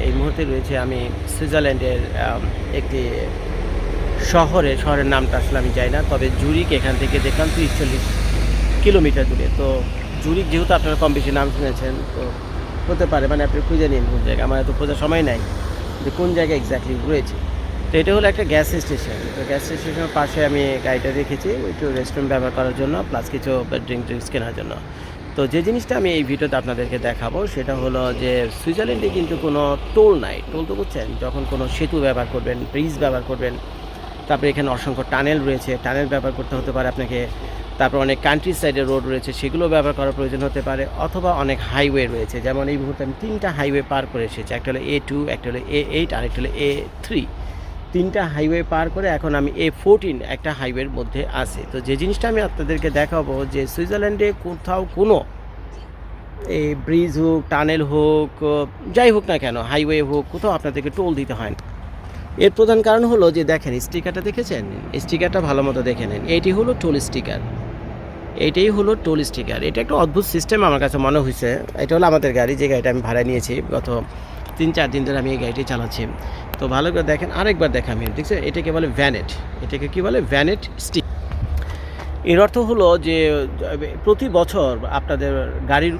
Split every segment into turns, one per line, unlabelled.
এই মুহূর্তে রয়েছে আমি সুইজারল্যান্ডের একটি শহরের নামটা আসলে আমি যাই না, তবে জুরিক এখান থেকে দেখলাম 30-40 কিলোমিটার দূরে। তো জুরিক যেহেতু আপনারা কম বেশি নাম শুনেছেন, তো হতে পারে মানে আপনি খুঁজে নিন কোন জায়গায়, আমার এত খোঁজার সময় নাই যে কোন জায়গায় এক্স্যাক্টলি রয়েছে। তো এটা হলো একটা গ্যাস স্টেশন। তো গ্যাস স্টেশনের পাশে আমি গাড়িটা রেখেছি একটু রেস্টুরেন্ট ব্যবহার করার জন্য, প্লাস কিছু ড্রিঙ্কস কেনার জন্য। তো যে জিনিসটা আমি এই ভিডিওতে আপনাদেরকে দেখাবো সেটা হলো যে সুইজারল্যান্ডে কিন্তু কোনো টোল নাই। টোল তো বুঝছেন, যখন কোনো সেতু ব্যবহার করবেন, ব্রিজ ব্যবহার করবেন, তারপরে এখানে অসংখ্য টানেল রয়েছে, টানেল ব্যবহার করতে হতে পারে আপনাকে। তারপর অনেক কান্ট্রি সাইডের রোড রয়েছে, সেগুলো ব্যবহার করার প্রয়োজন হতে পারে। অথবা অনেক হাইওয়ে রয়েছে, যেমন এই মুহূর্তে আমি 3টা হাইওয়ে পার করে এসেছি। একটা হলো A2, একটা হলো A8, আর একটা হলো A3। 3টা হাইওয়ে পার করে এখন আমি A14 একটা হাইওয়ের মধ্যে আছি। তো যে জিনিসটা আমি আপনাদেরকে দেখাবো যে সুইজারল্যান্ডে কোথাও কোনো এই ব্রিজ হোক, টানেল হোক, যাই হোক না কেন, হাইওয়ে হোক, কোথাও আপনাদেরকে টোল দিতে হয় না। এর প্রধান কারণ হলো যে দেখেন স্টিকারটা দেখেছেন, স্টিকারটা ভালো মতো দেখে নেন। এইটি হলো টোল স্টিকার, এইটাই হলো টোল স্টিকার। এটা একটা অদ্ভুত সিস্টেম আমার কাছে মনে হয়েছে। এটা হলো আমাদের গাড়ি, যে গাড়িটা আমি ভাড়া নিয়েছি, গত 3-4 দিন ধরে আমি এই গাড়িটি চালাচ্ছি। তো ভালো করে দেখেন, আরেকবার দেখাম, দেখছেন এটাকে বলে ভ্যানেট। এটাকে কি বলে? ভ্যানেট স্টিক। এর অর্থ হলো যে প্রতি বছর আপনাদের গাড়ির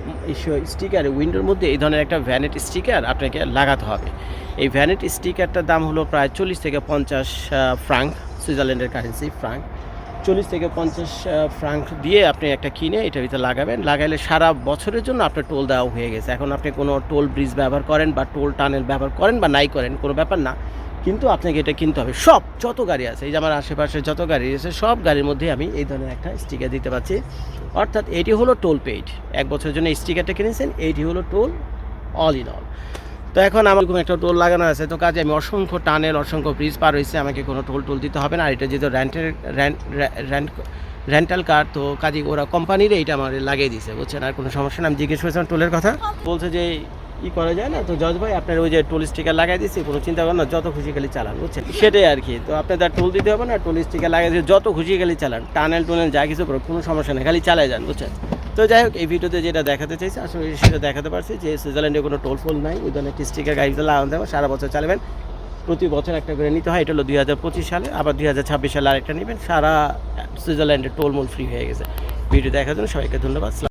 স্টিকারে উইন্ডোর মধ্যে এই ধরনের একটা ভ্যানেট স্টিকার আপনাকে লাগাতে হবে। এই ভ্যানেট স্টিকারটার দাম হলো প্রায় 40-50 ফ্রাঙ্ক, সুইজারল্যান্ডের কারেন্সি ফ্রাঙ্ক। 40-50 ফ্রাঙ্ক দিয়ে আপনি একটা কিনে এটার ভিতরে লাগাবেন। লাগাইলে সারা বছরের জন্য আপনার টোল দেওয়া হয়ে গেছে। এখন আপনি কোনো টোল ব্রিজ ব্যবহার করেন বা টোল টানেল ব্যবহার করেন বা নাই করেন, কোনো ব্যাপার না, কিন্তু আপনাকে এটা কিনতে হবে। সব যত গাড়ি আছে, এই যে আমার আশেপাশে যত গাড়ি আছে, সব গাড়ির মধ্যে আমি এই ধরনের একটা স্টিকার দিতে পারছি। অর্থাৎ এটি হলো টোল পেইড। 1 বছরের জন্য স্টিকারটা কিনেছেন, এইটি হলো টোল অল ইন অল। তো এখন আমার এরকম একটা টোল লাগানো আছে, তো কাজে আমি অসংখ্য টানেল, অসংখ্য ব্রিজ পার হয়েছে, আমাকে কোনো টোল দিতে হবে না। আর এটা যেহেতু রেন্টাল কার, তো কাজে ওরা কোম্পানিরে এটা আমার লাগিয়ে দিয়েছে, বুঝছেন। আর কোনো সমস্যা না। আমি জিজ্ঞেস করেছিলাম টোলের কথা, বলছে যে করা যায় না। তো জজ ভাই, আপনার ওই যে টোল স্টিকার লাগাই দিচ্ছি, কোনো চিন্তা করেন না, যত খুশি খালি চালান, বুঝছেন, সেটাই আর কি। তো আপনাদের টোল দিতে হবে না, টোল স্টিকার লাগাই দিয়ে যত খুশি খালি চালান, টানেল যা কিছু করো, কোনো সমস্যা নেই, খালি চালাই যান, বুঝছেন। তো যাই হোক, এই ভিডিওতে যেটা দেখাতে চাইছি আসলে সেটা দেখাতে পারছি যে সুইজারল্যান্ডে কোনো টোল ফোল নাই। ওই ধরনের একটি স্টিকার গাড়িতে লাগাতে হবে, সারা বছর চালাবেন, প্রতি বছর একটা করে নিতে হয়। এটা হলো 2025 সালে, আবার 2026 সালে আরেকটা নেবেন। সারা সুইজারল্যান্ডে টোল মোল ফ্রি হয়ে গেছে। ভিডিও দেখার জন্য সবাইকে ধন্যবাদ।